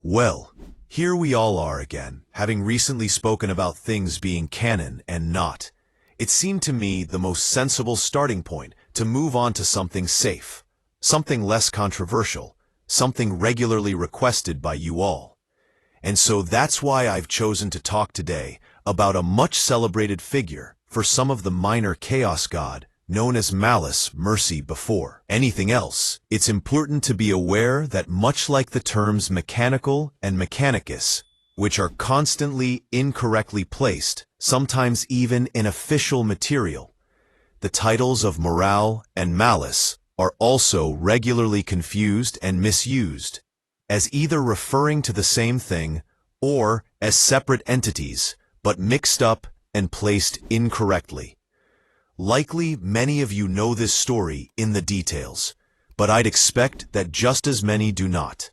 Well, here we all are again, having recently spoken about things being canon and not. It seemed to me the most sensible starting point to move on to something safe, something less controversial, something regularly requested by you all. And so that's why I've chosen to talk today about a much celebrated figure for some of the minor Chaos God, known as Malice. Mercy before anything else, it's important to be aware that much like the terms mechanical and mechanicus, which are constantly incorrectly placed, sometimes even in official material, the titles of morale and malice are also regularly confused and misused, as either referring to the same thing or as separate entities, but mixed up and placed incorrectly. Likely many of you know this story in the details, but I'd expect that just as many do not.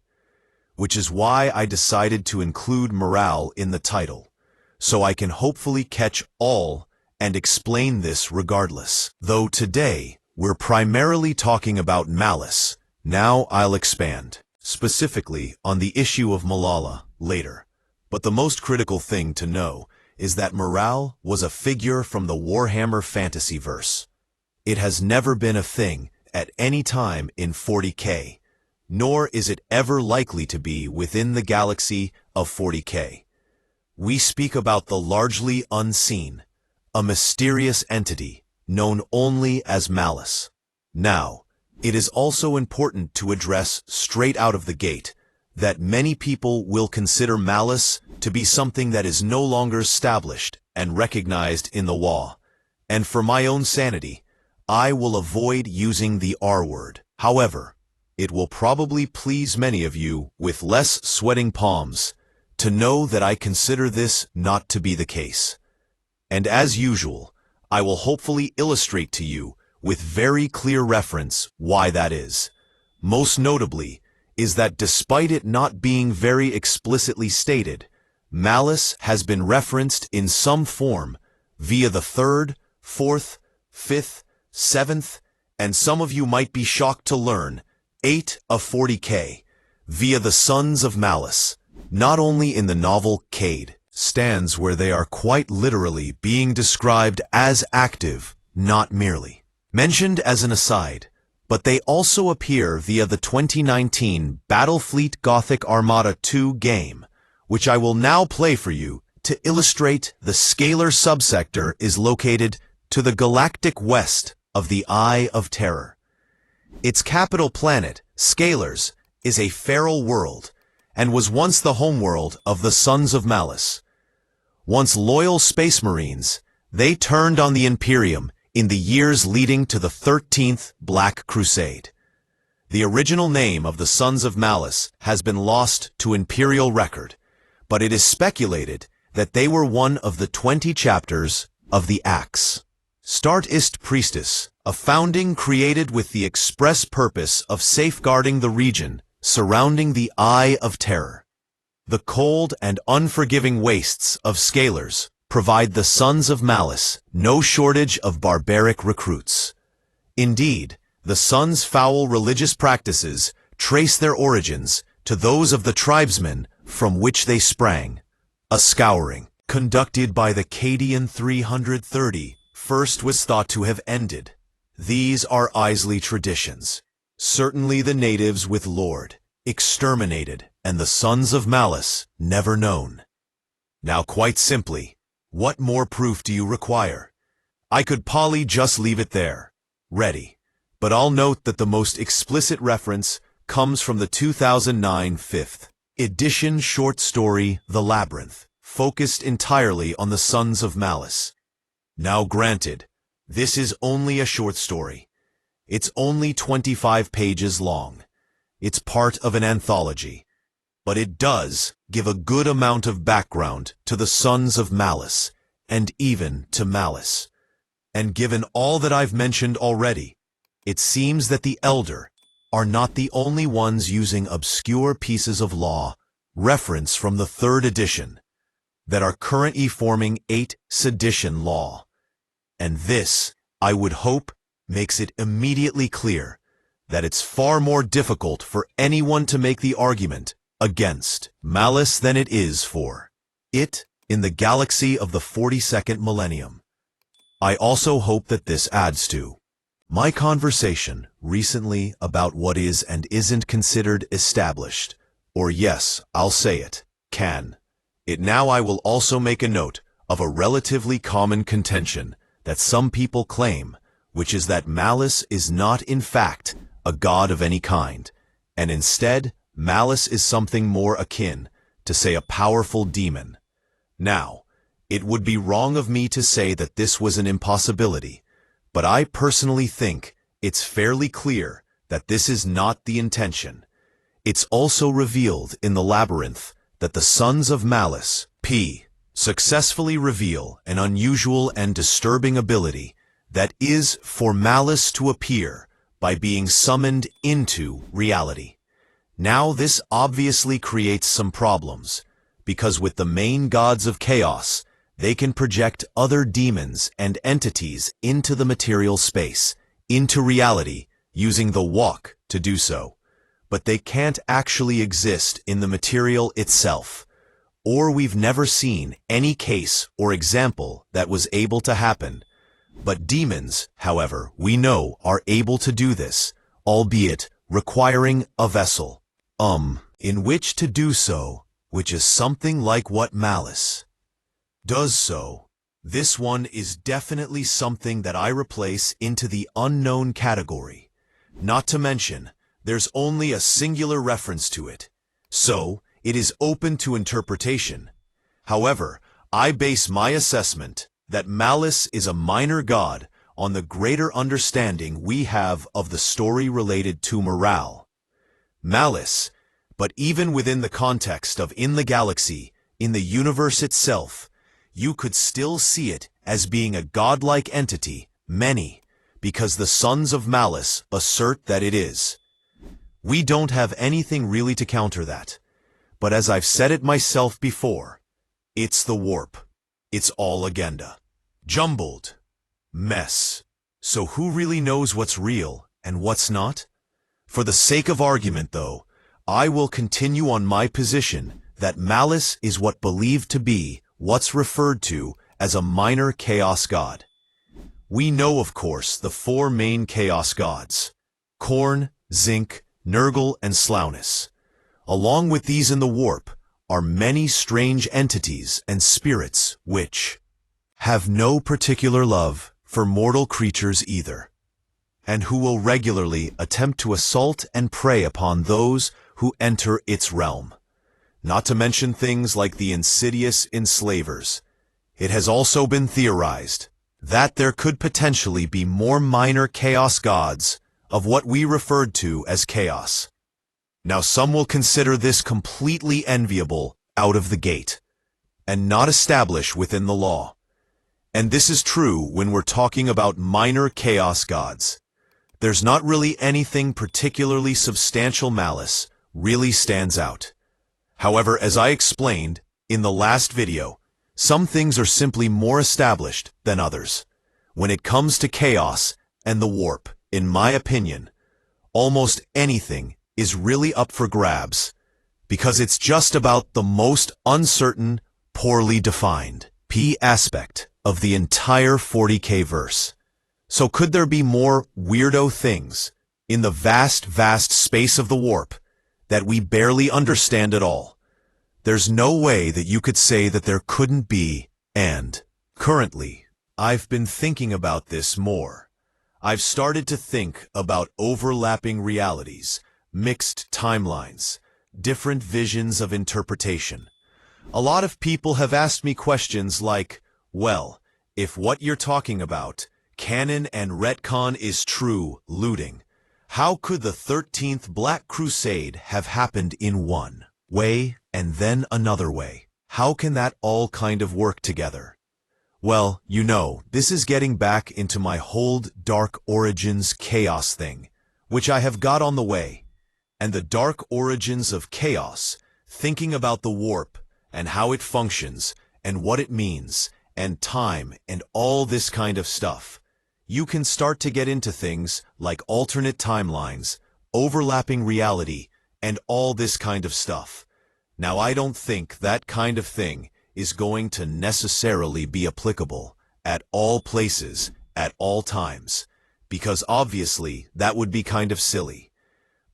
Which is why I decided to include morale in the title, so I can hopefully catch all and explain this regardless. Though today, we're primarily talking about malice, now I'll expand, specifically on the issue of Malal later. But the most critical thing to know is that morale was a figure from the Warhammer fantasy verse. It has never been a thing at any time in 40K, nor is it ever likely to be within the galaxy of 40K. We speak about the largely unseen, a mysterious entity known only as malice. Now, it is also important to address straight out of the gate that many people will consider malice to be something that is no longer established and recognized in the law. And for my own sanity, I will avoid using the R word. However, it will probably please many of you with less sweating palms to know that I consider this not to be the case. And as usual, I will hopefully illustrate to you with very clear reference why that is. Most notably, is that despite it not being very explicitly stated, malice has been referenced in some form via the 3rd, 4th, 5th, 7th, and some of you might be shocked to learn, 8 of 40K, via the Sons of Malice, not only in the novel Cade, stands where they are quite literally being described as active, not merely mentioned as an aside, but they also appear via the 2019 Battlefleet Gothic Armada 2 game, which I will now play for you to illustrate the scalar subsector is located to the galactic west of the Eye of Terror. Its capital planet, Scalars, is a feral world and was once the homeworld of the Sons of Malice. Once loyal space marines, they turned on the Imperium in the years leading to the 13th Black Crusade. The original name of the Sons of Malice has been lost to Imperial record, but it is speculated that they were one of the 20 chapters of the Axe. Start-ist Priestess, a founding created with the express purpose of safeguarding the region surrounding the Eye of Terror. The cold and unforgiving wastes of Scalars provide the Sons of Malice no shortage of barbaric recruits. Indeed, the Sons' foul religious practices trace their origins to those of the tribesmen from which they sprang. A scouring, conducted by the Cadian 330, first was thought to have ended. These are Isley traditions. Certainly the natives with Lord, exterminated, and the Sons of Malice never known. Now quite simply, what more proof do you require? I could probably just leave it there, ready. But I'll note that the most explicit reference comes from the 2009 5th edition short story The Labyrinth, focused entirely on the Sons of Malice. Now granted, this is only a short story. It's only 25 pages long. It's part of an anthology. But it does give a good amount of background to the Sons of Malice, and even to Malice. And given all that I've mentioned already, it seems that the Elder are not the only ones using obscure pieces of law, reference from the 3rd edition, that are currently forming 8th sedition law. And this, I would hope, makes it immediately clear that it's far more difficult for anyone to make the argument against malice than it is for it in the galaxy of the 42nd millennium. I also hope that this adds to my conversation recently about what is and isn't considered established, or yes, I'll say it, can. It now I will also make a note of a relatively common contention that some people claim, which is that malice is not in fact a god of any kind, and instead malice is something more akin to, say, a powerful demon. Now, it would be wrong of me to say that this was an impossibility, but I personally think it's fairly clear that this is not the intention. It's also revealed in the Labyrinth that the Sons of Malice, successfully reveal an unusual and disturbing ability that is for malice to appear by being summoned into reality. Now this obviously creates some problems, because with the main gods of chaos, they can project other demons and entities into the material space, into reality, using the walk to do so. But they can't actually exist in the material itself, or we've never seen any case or example that was able to happen. But demons, however, we know are able to do this, albeit requiring a vessel, in which to do so, which is something like what malice does so. This one is definitely something that I replace into the unknown category. Not to mention, there's only a singular reference to it, so it is open to interpretation. However, I base my assessment that malice is a minor god on the greater understanding we have of the story related to Malal. Malice, but even within the context of in the galaxy, in the universe itself, you could still see it as being a godlike entity, because the Sons of Malice assert that it is. We don't have anything really to counter that, but as I've said it myself before, it's the warp. It's all agenda. Jumbled. Mess. So who really knows what's real and what's not? For the sake of argument, though, I will continue on my position that malice is what believed to be what's referred to as a minor chaos god. We know, of course, the four main chaos gods: Khorne, Zinc, Nurgle, and Slaunus. Along with these in the warp are many strange entities and spirits which have no particular love for mortal creatures either, and who will regularly attempt to assault and prey upon those who enter its realm. Not to mention things like the insidious enslavers. It has also been theorized that there could potentially be more minor chaos gods of what we referred to as chaos. Now some will consider this completely enviable out of the gate, and not established within the law. And this is true when we're talking about minor chaos gods. There's not really anything particularly substantial malice really stands out. However, as I explained in the last video, some things are simply more established than others. When it comes to chaos and the warp, in my opinion, almost anything is really up for grabs, because it's just about the most uncertain, poorly defined aspect of the entire 40K verse. So could there be more weirdo things in the vast space of the warp that we barely understand at all? There's no way that you could say that there couldn't be, and currently, I've been thinking about this more. I've started to think about overlapping realities, mixed timelines, different visions of interpretation. A lot of people have asked me questions like, well, if what you're talking about, canon and retcon, is true looting, how could the 13th Black Crusade have happened in one way and then another way? How can that all kind of work together? Well, you know, this is getting back into my whole Dark Origins chaos thing, which I have got on the way. And the Dark Origins of chaos, thinking about the warp and how it functions and what it means and time and all this kind of stuff. You can start to get into things like alternate timelines, overlapping reality, and all this kind of stuff. Now, I don't think that kind of thing is going to necessarily be applicable at all places, at all times, because obviously that would be kind of silly.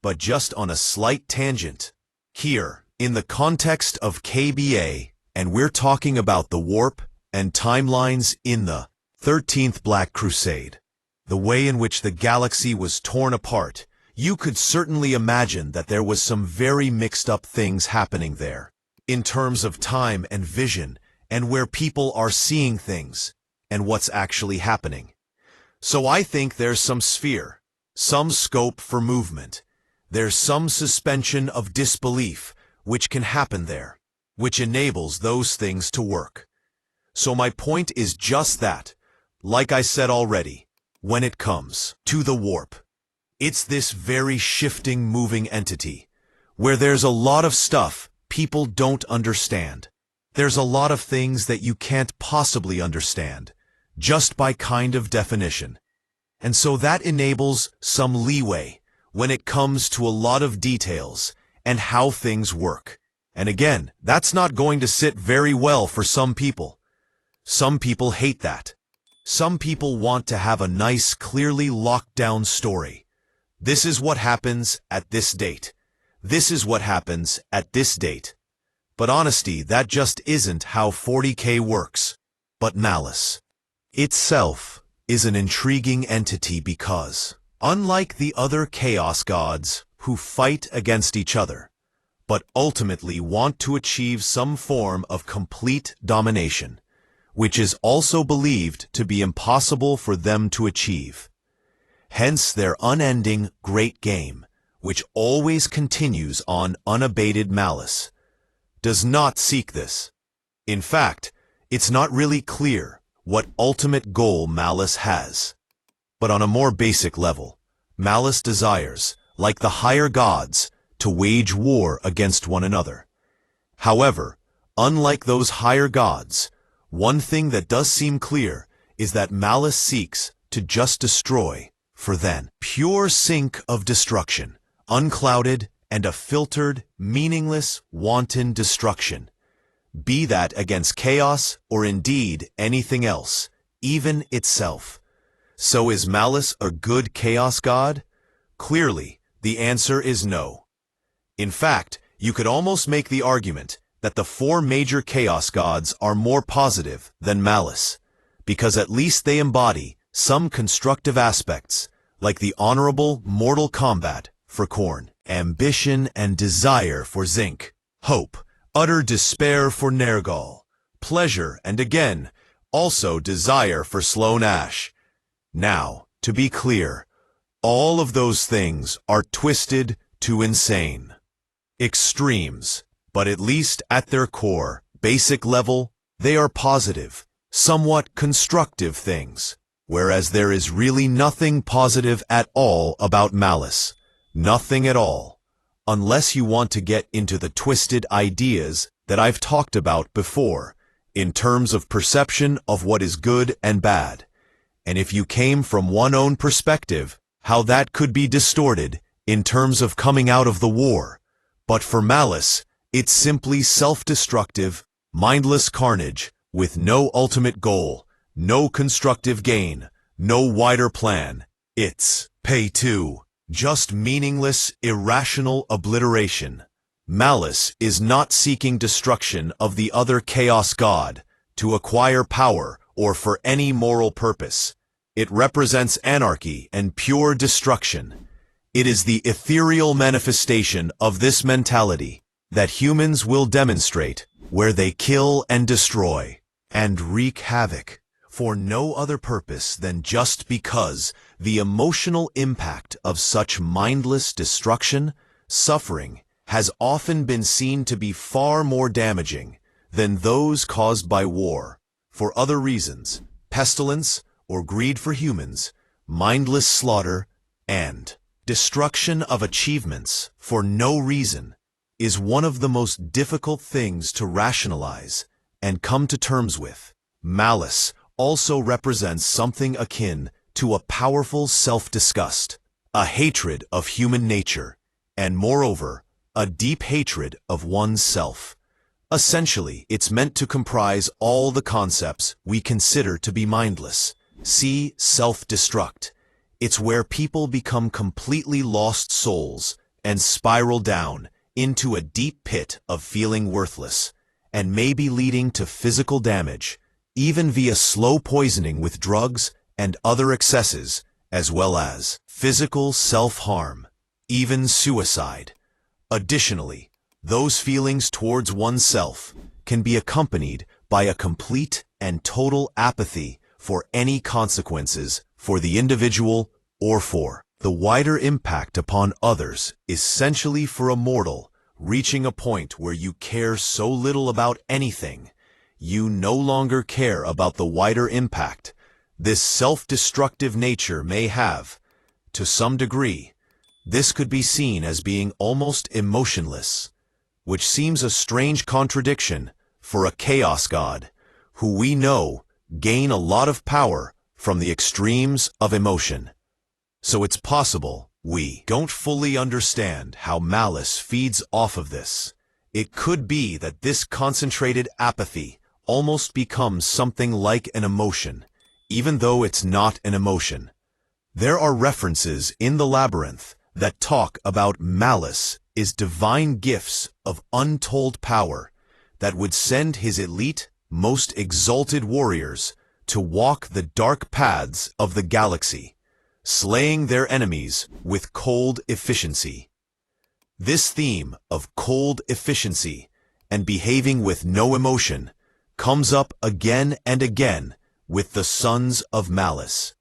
But just on a slight tangent, here, in the context of KBA, and we're talking about the warp and timelines in the 13th Black Crusade, the way in which the galaxy was torn apart, you could certainly imagine that there was some very mixed up things happening there, in terms of time and vision, and where people are seeing things, and what's actually happening. So I think there's some sphere, some scope for movement. There's some suspension of disbelief which can happen there, which enables those things to work. So my point is just that, like I said already, when it comes to the warp, it's this very shifting, moving entity, where there's a lot of stuff people don't understand. There's a lot of things that you can't possibly understand, just by kind of definition. And so that enables some leeway when it comes to a lot of details and how things work. And again, that's not going to sit very well for some people. Some people hate that. Some people want to have a nice, clearly locked down story. This is what happens at this date. This is what happens at this date. But honesty, that just isn't how 40K works. But Malice itself is an intriguing entity because, unlike the other Chaos Gods who fight against each other, but ultimately want to achieve some form of complete domination, which is also believed to be impossible for them to achieve. Hence their unending great game, which always continues on unabated malice, does not seek this. In fact, it's not really clear what ultimate goal Malice has. But on a more basic level, Malice desires, like the higher gods, to wage war against one another. However, unlike those higher gods, one thing that does seem clear is that Malice seeks to just destroy, for then pure sink of destruction, unclouded and a filtered, meaningless, wanton destruction, be that against chaos or indeed anything else, even itself. So is Malice a good chaos god? Clearly, the answer is no. In fact, you could almost make the argument that the four major chaos gods are more positive than Malice, because at least they embody some constructive aspects, like the honorable mortal combat for Khorne, ambition and desire for Zinc, hope, utter despair for Nergal, pleasure and again, also desire for Sloan Ash. Now, to be clear, all of those things are twisted to insane extremes, but at least at their core, basic level, they are positive, somewhat constructive things, whereas there is really nothing positive at all about Malice. Nothing at all, unless you want to get into the twisted ideas that I've talked about before, in terms of perception of what is good and bad. And if you came from one's own perspective, how that could be distorted in terms of coming out of the war. But for Malice, it's simply self-destructive, mindless carnage, with no ultimate goal, no constructive gain, no wider plan. It's pay to. Just meaningless, irrational obliteration. Malice is not seeking destruction of the other Chaos God to acquire power or for any moral purpose. It represents anarchy and pure destruction. It is the ethereal manifestation of this mentality that humans will demonstrate where they kill and destroy and wreak havoc for no other purpose than just because the emotional impact of such mindless destruction, suffering, has often been seen to be far more damaging than those caused by war, for other reasons, pestilence or greed for humans, mindless slaughter, and destruction of achievements for no reason, is one of the most difficult things to rationalize and come to terms with. Malice also represents something akin to a powerful self-disgust, a hatred of human nature, and moreover, a deep hatred of oneself. Essentially, it's meant to comprise all the concepts we consider to be mindless. See self-destruct. It's where people become completely lost souls and spiral down into a deep pit of feeling worthless, and maybe leading to physical damage, even via slow poisoning with drugs and other excesses, as well as physical self-harm, even suicide. Additionally, those feelings towards oneself can be accompanied by a complete and total apathy for any consequences for the individual or for the wider impact upon others, essentially for a mortal reaching a point where you care so little about anything, you no longer care about the wider impact this self-destructive nature may have. To some degree, this could be seen as being almost emotionless, which seems a strange contradiction for a chaos god, who we know gain a lot of power from the extremes of emotion. So it's possible we don't fully understand how malice feeds off of this. It could be that this concentrated apathy almost becomes something like an emotion, even though it's not an emotion. There are references in the Labyrinth that talk about malice is divine gifts of untold power that would send his elite, most exalted warriors to walk the dark paths of the galaxy, slaying their enemies with cold efficiency. This theme of cold efficiency and behaving with no emotion comes up again and again with the Sons of Malice.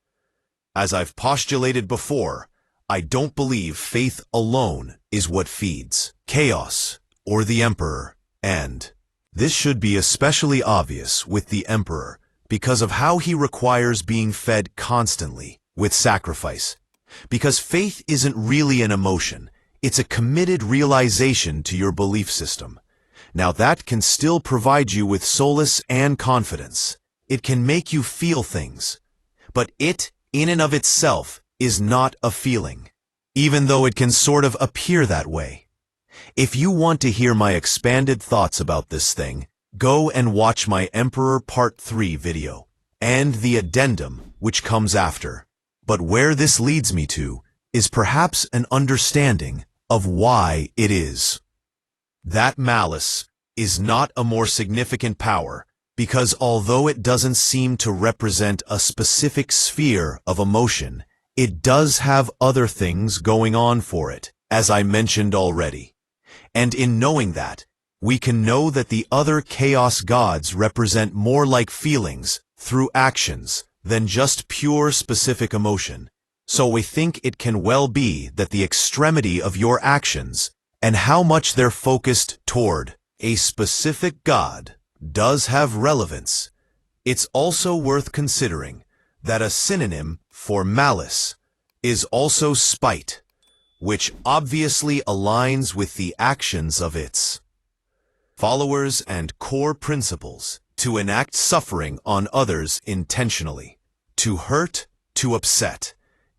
As I've postulated before, I don't believe faith alone is what feeds chaos or the Emperor, and this should be especially obvious with the Emperor because of how he requires being fed constantly with sacrifice. Because faith isn't really an emotion, it's a committed realization to your belief system. Now that can still provide you with solace and confidence. It can make you feel things, but it, in and of itself, is not a feeling, even though it can sort of appear that way. If you want to hear my expanded thoughts about this thing, go and watch my Emperor Part 3 video, and the addendum which comes after. But where this leads me to is perhaps an understanding of why it is that malice is not a more significant power, because although it doesn't seem to represent a specific sphere of emotion, it does have other things going on for it, as I mentioned already. And in knowing that, we can know that the other chaos gods represent more like feelings through actions than just pure specific emotion. So we think it can well be that the extremity of your actions and how much they're focused toward a specific god does have relevance. It's also worth considering that a synonym for malice is also spite, which obviously aligns with the actions of its followers and core principles to enact suffering on others intentionally, to hurt, to upset,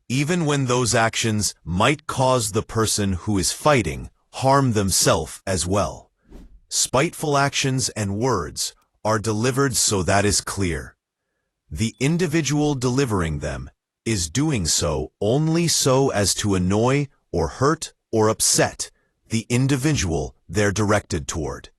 even when those actions might cause the person who is fighting harm themselves as well. Spiteful actions and words are delivered so that is clear. The individual delivering them is doing so only so as to annoy or hurt or upset the individual they're directed toward.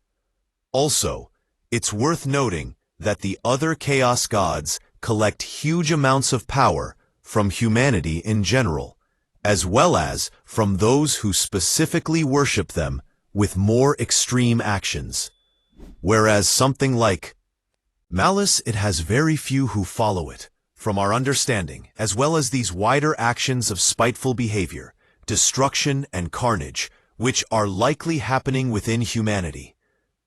Also, it's worth noting that the other chaos gods collect huge amounts of power from humanity in general, as well as from those who specifically worship them with more extreme actions. Whereas something like malice, it has very few who follow it, from our understanding, as well as these wider actions of spiteful behavior, destruction and carnage, which are likely happening within humanity.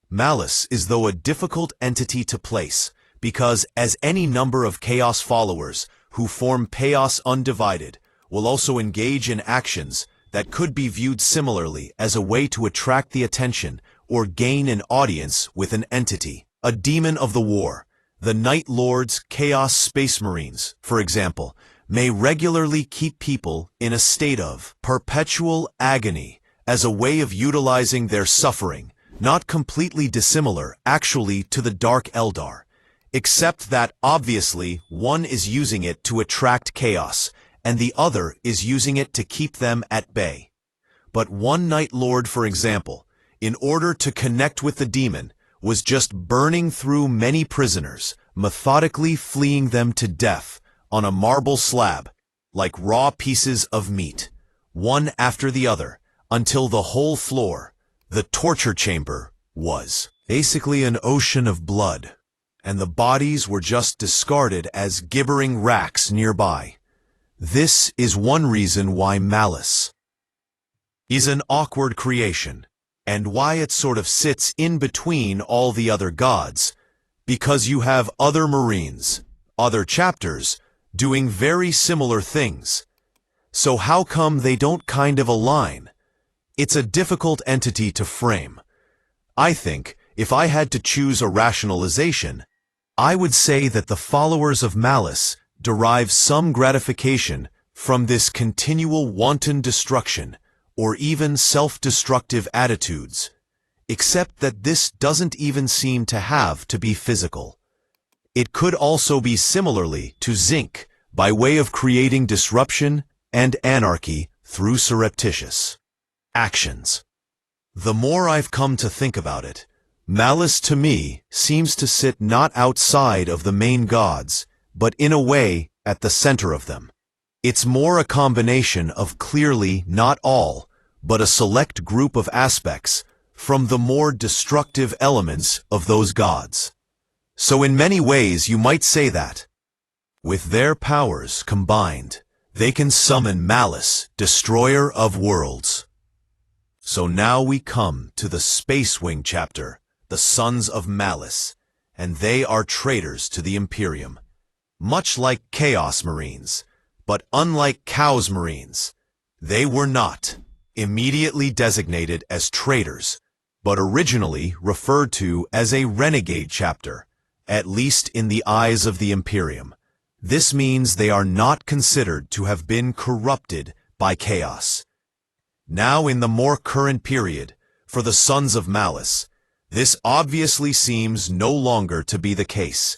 Malice is though a difficult entity to place, because as any number of chaos followers who form chaos undivided will also engage in actions that could be viewed similarly as a way to attract the attention or gain an audience with an entity, a demon of the war. The Night Lord's Chaos Space Marines, for example, may regularly keep people in a state of perpetual agony as a way of utilizing their suffering, not completely dissimilar, actually, to the Dark Eldar, except that, obviously, one is using it to attract chaos, and the other is using it to keep them at bay. But one Night Lord, for example, in order to connect with the demon, was just burning through many prisoners, methodically fleeing them to death on a marble slab, like raw pieces of meat, one after the other, until the whole floor, the torture chamber, was basically an ocean of blood, and the bodies were just discarded as gibbering racks nearby. This is one reason why Malice is an awkward creation, and why it sort of sits in between all the other gods, because you have other Marines, other chapters, doing very similar things. So how come they don't kind of align? It's a difficult entity to frame. I think, if I had to choose a rationalization, I would say that the followers of Malice derive some gratification from this continual wanton destruction, or even self-destructive attitudes, except that this doesn't even seem to have to be physical. It could also be similarly to Zinc, by way of creating disruption and anarchy through surreptitious actions. The more I've come to think about it, Malice to me seems to sit not outside of the main gods, but in a way at the center of them. It's more a combination of clearly not all, but a select group of aspects from the more destructive elements of those gods. So in many ways you might say that, with their powers combined, they can summon Malice, destroyer of worlds. So now we come to the Space Wing chapter, the Sons of Malice, and they are traitors to the Imperium. Much like Chaos Marines, but unlike Chaos Marines, they were not immediately designated as traitors, but originally referred to as a renegade chapter, at least in the eyes of the Imperium. This means they are not considered to have been corrupted by chaos. Now in the more current period, for the Sons of Malice, this obviously seems no longer to be the case.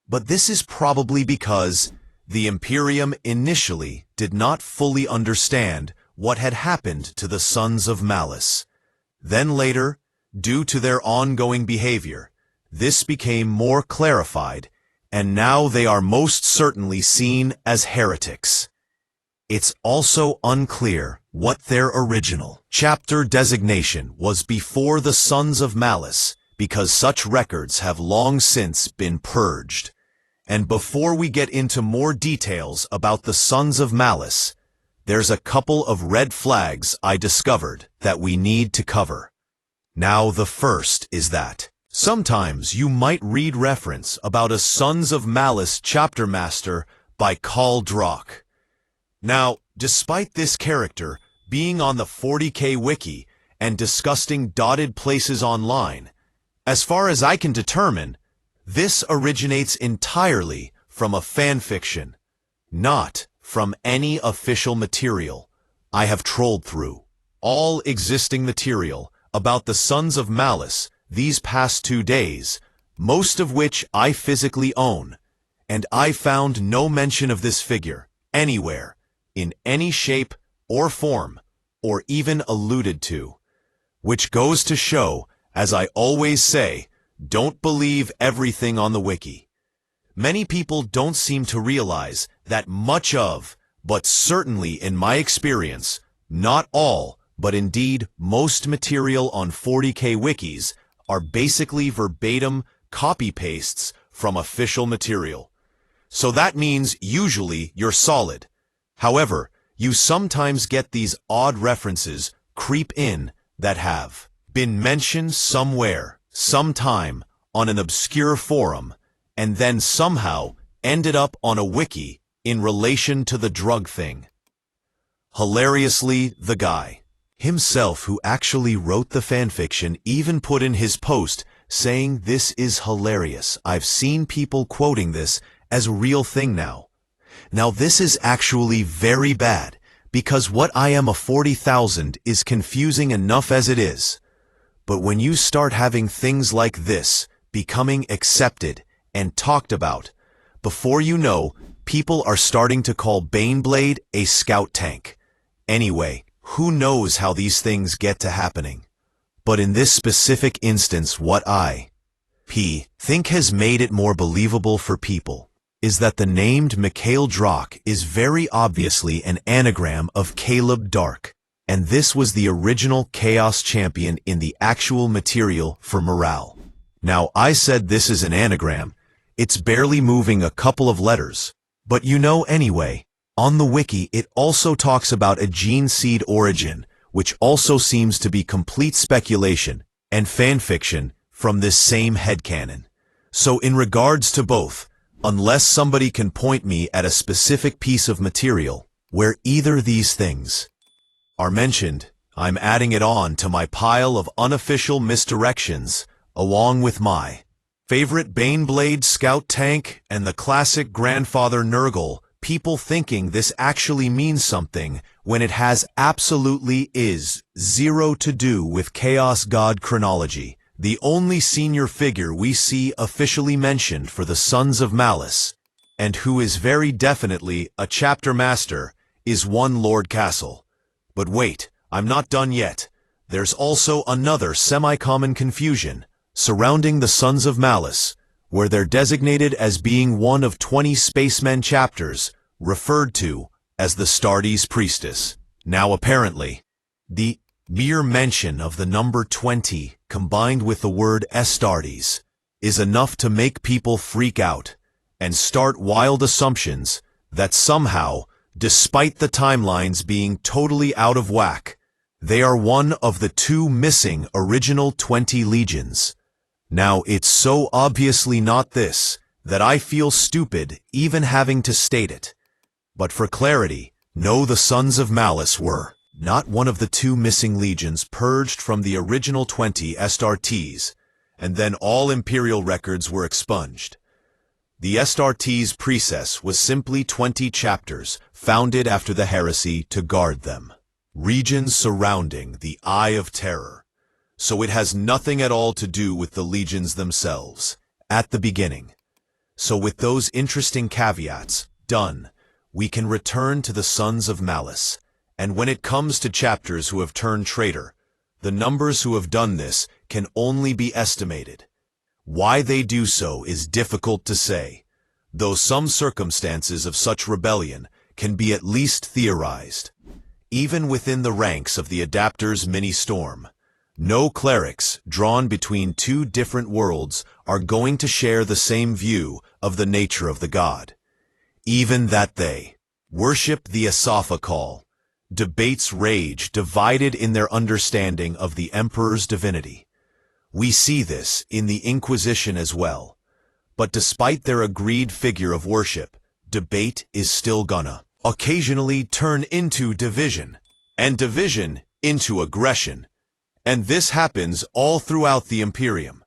But this is probably because the Imperium initially did not fully understand what had happened to the Sons of Malice. Then later, due to their ongoing behavior, this became more clarified, and now they are most certainly seen as heretics. It's also unclear what their original chapter designation was before the Sons of Malice, because such records have long since been purged. And before we get into more details about the Sons of Malice, there's a couple of red flags I discovered that we need to cover. Now the first is that sometimes you might read reference about a Sons of Malice chapter master by Grimdark. Now, despite this character being on the 40K wiki and disgusting dotted places online, as far as I can determine, this originates entirely from a fanfiction, not from any official material. I have trolled through all existing material about the Sons of Malice these past 2 days, most of which I physically own, and I found no mention of this figure anywhere, in any shape or form, or even alluded to. Which goes to show, as I always say, don't believe everything on the wiki. Many people don't seem to realize that much of, but certainly in my experience, not all, but indeed most material on 40K wikis are basically verbatim copy-pastes from official material. So that means usually you're solid. However, you sometimes get these odd references creep in that have been mentioned somewhere, sometime, on an obscure forum, and then somehow ended up on a wiki in relation to the drug thing. Hilariously, the guy himself who actually wrote the fanfiction even put in his post saying this is hilarious. I've seen people quoting this as a real thing now. Now this is actually very bad, because what I am a 40,000 is confusing enough as it is. But when you start having things like this becoming accepted and talked about, before you know, people are starting to call Baneblade a scout tank. Anyway, who knows how these things get to happening? But in this specific instance, what I think has made it more believable for people is that the named Mikhail Drak is very obviously an anagram of Caleb Dark, and this was the original Chaos Champion in the actual material for Malal. Now, I said this is an anagram. It's barely moving a couple of letters. But you know anyway, on the wiki it also talks about a gene seed origin, which also seems to be complete speculation and fanfiction from this same headcanon. So in regards to both, unless somebody can point me at a specific piece of material where either these things are mentioned, I'm adding it on to my pile of unofficial misdirections, along with my favorite Baneblade scout tank and the classic grandfather Nurgle, people thinking this actually means something when it has absolutely zero to do with Chaos God chronology. The only senior figure we see officially mentioned for the Sons of Malice, and who is very definitely a chapter master, is one Lord Castle. But wait, I'm not done yet. There's also another semi-common confusion surrounding the Sons of Malice, where they're designated as being one of 20 spacemen chapters, referred to as the Astartes Priestess. Now apparently, the mere mention of the number 20 combined with the word Astartes is enough to make people freak out and start wild assumptions that somehow, despite the timelines being totally out of whack, they are one of the 2 missing original 20 legions. Now it's so obviously not this that I feel stupid even having to state it. But for clarity, no, the Sons of Malice were not one of the 2 missing legions purged from the original 20 Astartes, and then all Imperial records were expunged. The Astartes Priestess was simply 20 chapters, founded after the heresy to guard them. Regions surrounding the Eye of Terror. So it has nothing at all to do with the legions themselves, at the beginning. So with those interesting caveats done, we can return to the Sons of Malice. And when it comes to chapters who have turned traitor, the numbers who have done this can only be estimated. Why they do so is difficult to say, though some circumstances of such rebellion can be at least theorized. Even within the ranks of the Adapters mini-storm, no clerics drawn between 2 different worlds are going to share the same view of the nature of the god. Even that they worship the Asaphakal. Debates rage, divided in their understanding of the Emperor's divinity. We see this in the Inquisition as well. But despite their agreed figure of worship, debate is still gonna occasionally turn into division, and division into aggression. And this happens all throughout the Imperium.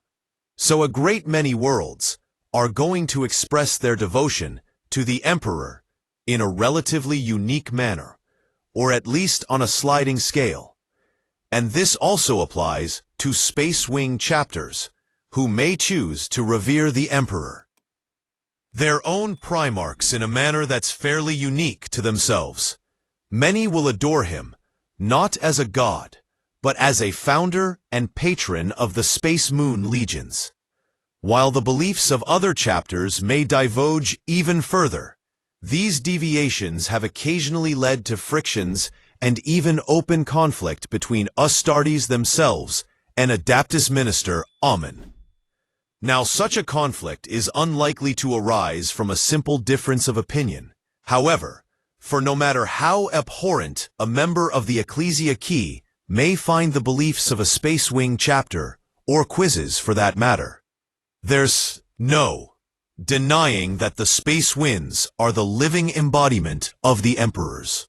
So a great many worlds are going to express their devotion to the Emperor in a relatively unique manner, or at least on a sliding scale. And this also applies to Space Wing chapters, who may choose to revere the Emperor, their own Primarchs, in a manner that's fairly unique to themselves. Many will adore him, not as a god, but as a founder and patron of the Space Moon legions. While the beliefs of other chapters may diverge even further, these deviations have occasionally led to frictions and even open conflict between Astartes themselves and Adaptus Minister Amun. Now, such a conflict is unlikely to arise from a simple difference of opinion. However, for no matter how abhorrent a member of the Ecclesia Key may find the beliefs of a Space Wing chapter, or quizzes for that matter, there's no denying that the Space Winds are the living embodiment of the Emperor's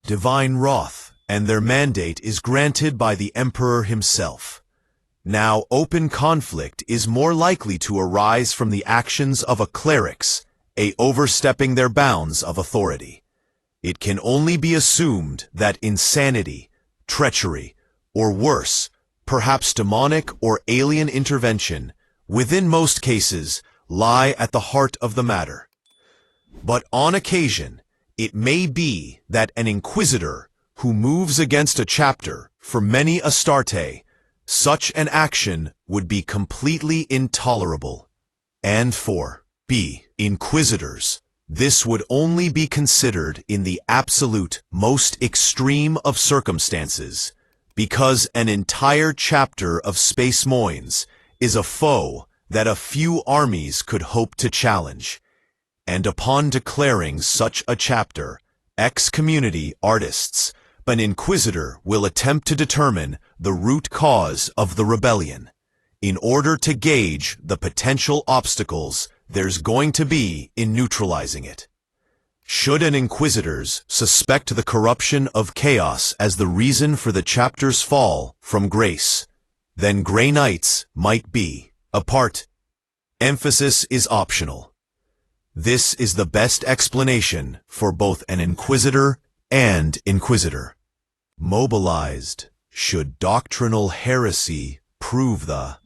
divine wrath, and their mandate is granted by the Emperor himself. Now, open conflict is more likely to arise from the actions of a clerics, overstepping their bounds of authority. It can only be assumed that insanity, treachery, or worse, perhaps demonic or alien intervention, within most cases, lie at the heart of the matter. But on occasion, it may be that an inquisitor who moves against a chapter for many Astarte, such an action would be completely intolerable. And for B. Inquisitors, this would only be considered in the absolute most extreme of circumstances, because an entire chapter of Space Marines is a foe that a few armies could hope to challenge. And upon declaring such a chapter, ex-community artists, an inquisitor will attempt to determine the root cause of the rebellion. In order to gauge the potential obstacles there's going to be in neutralizing it. Should an inquisitors suspect the corruption of chaos as the reason for the chapter's fall from grace, then Grey Knights might be a part. Emphasis is optional. This is the best explanation for both an inquisitor and inquisitor. Mobilized, should doctrinal heresy prove the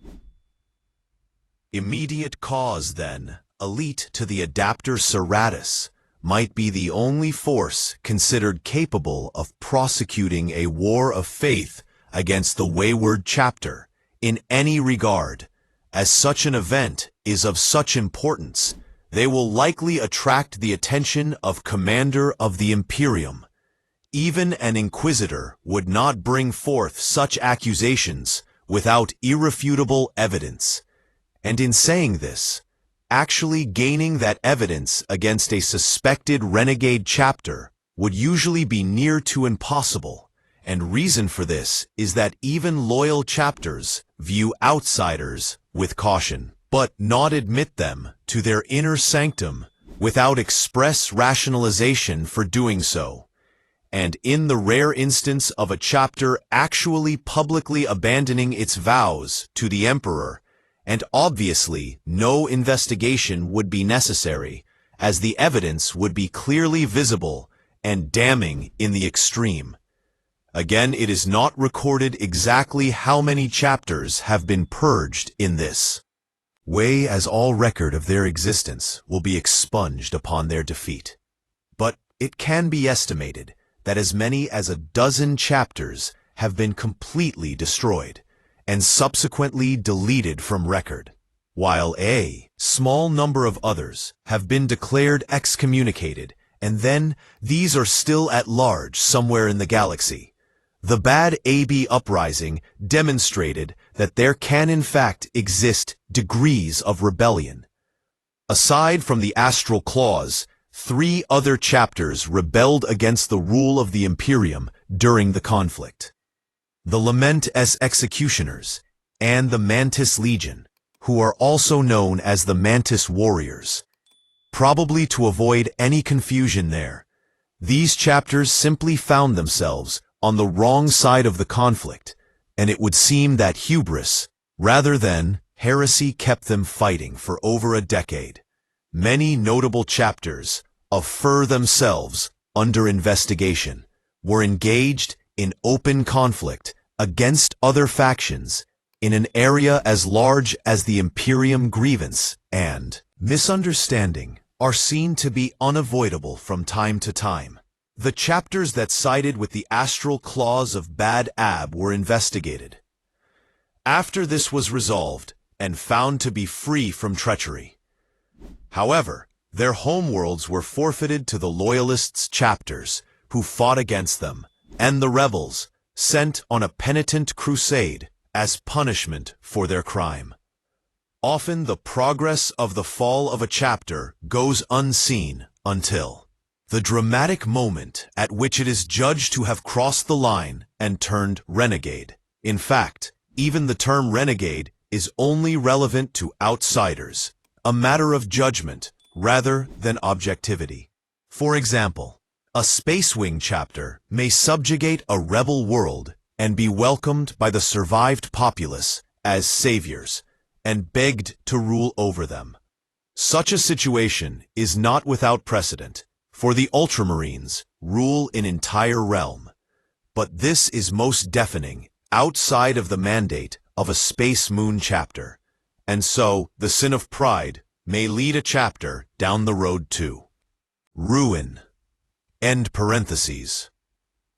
immediate cause, then, elite to the adapter Serratus might be the only force considered capable of prosecuting a war of faith against the wayward chapter in any regard. As such an event is of such importance, they will likely attract the attention of Commander of the Imperium. Even an inquisitor would not bring forth such accusations without irrefutable evidence. And in saying this, actually gaining that evidence against a suspected renegade chapter would usually be near to impossible, and reason for this is that even loyal chapters view outsiders with caution, but not admit them to their inner sanctum without express rationalization for doing so. And in the rare instance of a chapter actually publicly abandoning its vows to the Emperor, and obviously no investigation would be necessary, as the evidence would be clearly visible and damning in the extreme. Again, it is not recorded exactly how many chapters have been purged in this way, as all record of their existence will be expunged upon their defeat. But it can be estimated that as many as 12 chapters have been completely destroyed and subsequently deleted from record, while a small number of others have been declared excommunicated, and then these are still at large somewhere in the galaxy. The Bad AB Uprising demonstrated that there can in fact exist degrees of rebellion. Aside from the Astral Claws, 3 other chapters rebelled against the rule of the Imperium during the conflict. The Lament as Executioners, and the Mantis Legion, who are also known as the Mantis Warriors. Probably to avoid any confusion there, these chapters simply found themselves on the wrong side of the conflict, and it would seem that hubris, rather than heresy, kept them fighting for over a decade. Many notable chapters of FUR themselves, under investigation, were engaged in open conflict against other factions in an area as large as the Imperium. Grievance and misunderstanding are seen to be unavoidable from time to time. The chapters that sided with the Astral Claws of Bad Ab were investigated. After this was resolved and found to be free from treachery. However, their homeworlds were forfeited to the Loyalists' chapters who fought against them, and the rebels, sent on a penitent crusade as punishment for their crime. Often the progress of the fall of a chapter goes unseen until the dramatic moment at which it is judged to have crossed the line and turned renegade. In fact, even the term renegade is only relevant to outsiders, a matter of judgment rather than objectivity. For example, a Space Wing chapter may subjugate a rebel world and be welcomed by the survived populace as saviors and begged to rule over them. Such a situation is not without precedent, for the Ultramarines rule an entire realm. But this is most deafening, outside of the mandate of a Space Moon chapter. And so, the sin of pride may lead a chapter down the road to ruin. End parentheses.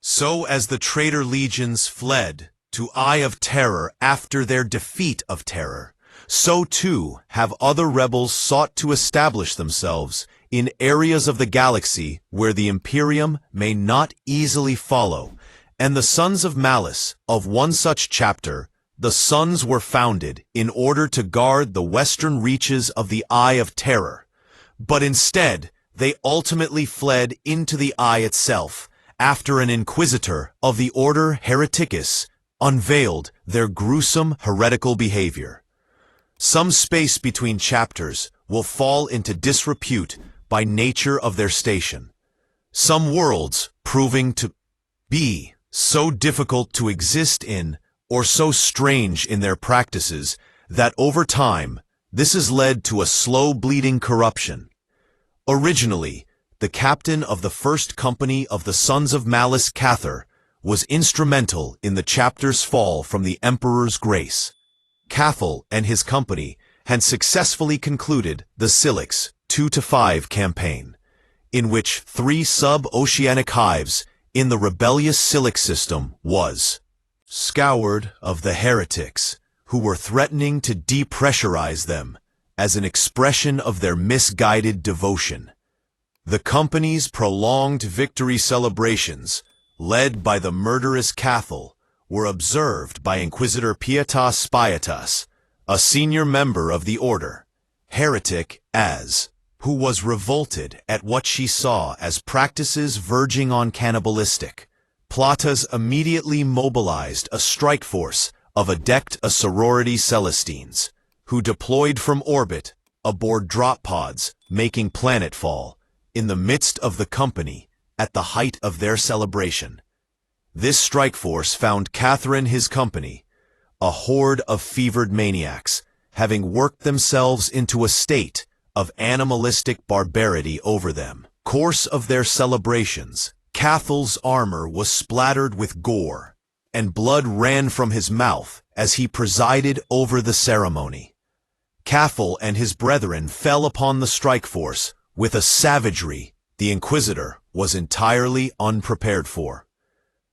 So as the traitor legions fled to Eye of Terror after their defeat of Terror, so too have other rebels sought to establish themselves in areas of the galaxy where the Imperium may not easily follow, and the Sons of Malice, of one such chapter, the Sons were founded in order to guard the western reaches of the Eye of Terror. But instead, they ultimately fled into the Eye itself, after an Inquisitor of the Order Hereticus unveiled their gruesome heretical behavior. Some space between chapters will fall into disrepute by nature of their station, some worlds proving to be so difficult to exist in or so strange in their practices that over time this has led to a slow bleeding corruption. Originally, the captain of the first company of the Sons of Malice, Cathar, was instrumental in the chapter's fall from the Emperor's grace. Cathal and his company had successfully concluded the Silix 2-5 campaign, in which 3 sub-oceanic hives in the rebellious Silix system was scoured of the heretics, who were threatening to depressurize them as an expression of their misguided devotion. The company's prolonged victory celebrations, led by the murderous Cathal, were observed by Inquisitor Pietas Spietas, a senior member of the Order, heretic as, who was revolted at what she saw as practices verging on cannibalistic. Platas immediately mobilized a strike force of Adepta Sorority Celestines, who deployed from orbit aboard drop pods making planetfall in the midst of the company at the height of their celebration. This strike force found Cathar and his company, a horde of fevered maniacs, having worked themselves into a state of animalistic barbarity over them. Course of their celebrations, Cathal's armor was splattered with gore, and blood ran from his mouth as he presided over the ceremony. Cathal and his brethren fell upon the strike force with a savagery the Inquisitor was entirely unprepared for.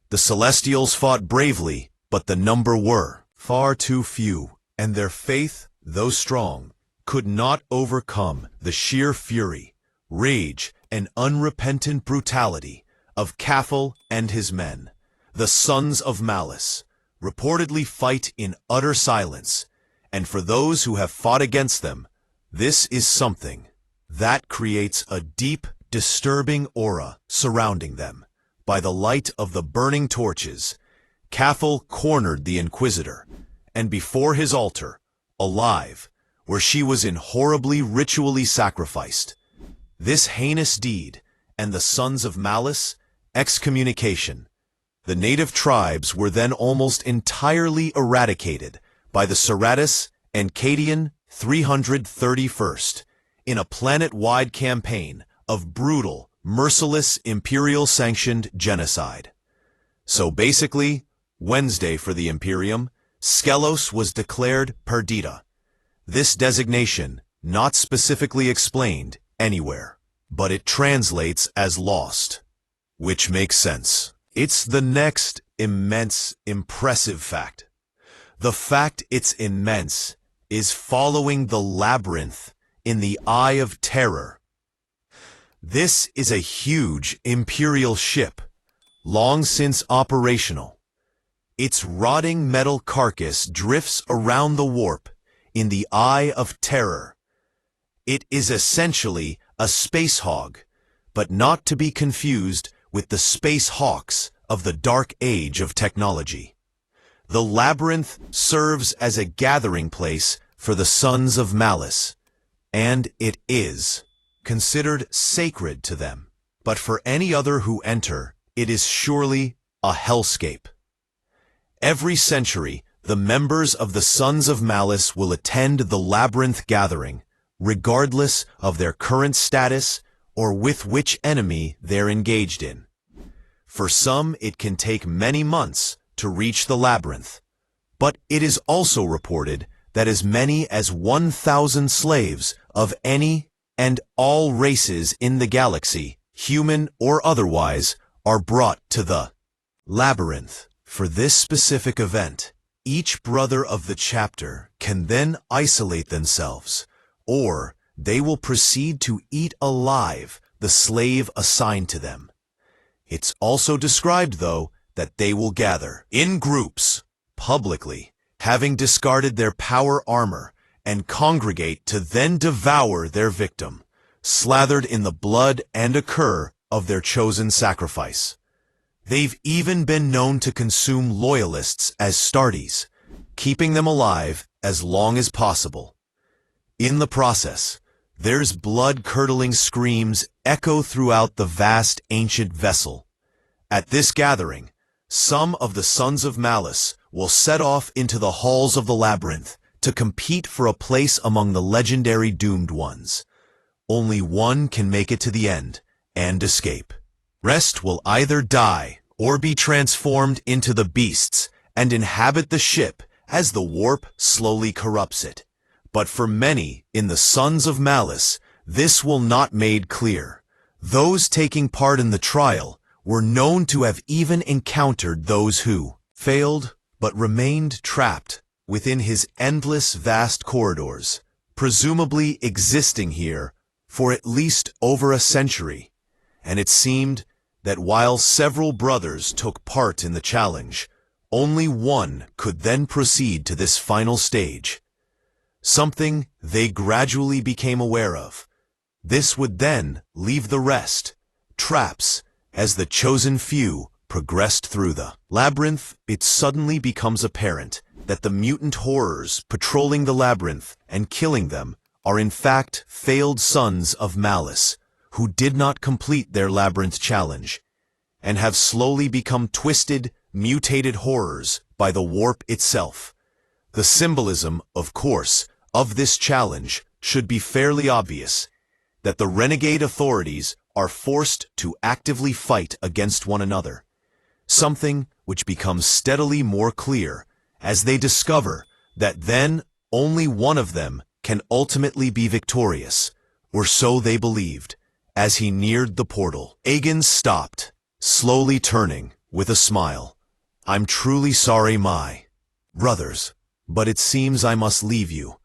The Celestials fought bravely, but the number were far too few, and their faith, though strong, could not overcome the sheer fury, rage, and unrepentant brutality of Cathal and his men. The Sons of Malice reportedly fight in utter silence, and for those who have fought against them, this is something that creates a deep, disturbing aura surrounding them. By the light of the burning torches, Cathal cornered the Inquisitor, and before his altar, alive, where she was in horribly ritually sacrificed. This heinous deed, and the Sons of Malice, excommunication. The native tribes were then almost entirely eradicated by the Serratus and Cadian 331st in a planet-wide campaign of brutal, merciless, imperial-sanctioned genocide. So basically, Wednesday for the Imperium, Skelos was declared perdita. This designation, not specifically explained anywhere, but it translates as lost, which makes sense. It's the next immense, impressive fact. The fact it's immense is following the Labyrinth in the Eye of Terror. This is a huge Imperial ship, long since operational. Its rotting metal carcass drifts around the warp in the Eye of Terror. It is essentially a space hog, but not to be confused with the space hawks of the dark age of technology. The Labyrinth serves as a gathering place for the Sons of Malice, and it is considered sacred to them. But for any other who enter, it is surely a hellscape. Every century, the members of the Sons of Malice will attend the Labyrinth gathering, regardless of their current status or with which enemy they're engaged in. For some, it can take many months to reach the labyrinth, but it is also reported that as many as 1,000 slaves of any and all races in the galaxy, human or otherwise, are brought to the labyrinth. For this specific event, each brother of the chapter can then isolate themselves, or they will proceed to eat alive the slave assigned to them. It's also described, though, that they will gather in groups, publicly, having discarded their power armor, and congregate to then devour their victim, slathered in the blood and ichor of their chosen sacrifice. They've even been known to consume loyalists as stardies, keeping them alive as long as possible. In the process, there's blood-curdling screams echo throughout the vast ancient vessel. At this gathering, some of the Sons of Malice will set off into the halls of the labyrinth to compete for a place among the legendary doomed ones. Only one can make it to the end and escape. Rest will either die or be transformed into the beasts and inhabit the ship as the warp slowly corrupts it. But for many in the Sons of Malice, this will not made clear. Those taking part in the trial were known to have even encountered those who failed but remained trapped within his endless vast corridors, presumably existing here for at least over a century. And it seemed that while several brothers took part in the challenge, only one could then proceed to this final stage. Something they gradually became aware of. This would then leave the rest, traps, as the chosen few progressed through the labyrinth. It suddenly becomes apparent that the mutant horrors patrolling the labyrinth and killing them are in fact failed Sons of Malice, who did not complete their labyrinth challenge, and have slowly become twisted, mutated horrors by the warp itself. The symbolism, of course, of this challenge should be fairly obvious, that the renegade authorities are forced to actively fight against one another, something which becomes steadily more clear as they discover that then only one of them can ultimately be victorious, or so they believed. As he neared the portal, Aegon stopped, slowly turning with a smile. "I'm truly sorry, my brothers, but it seems I must leave you.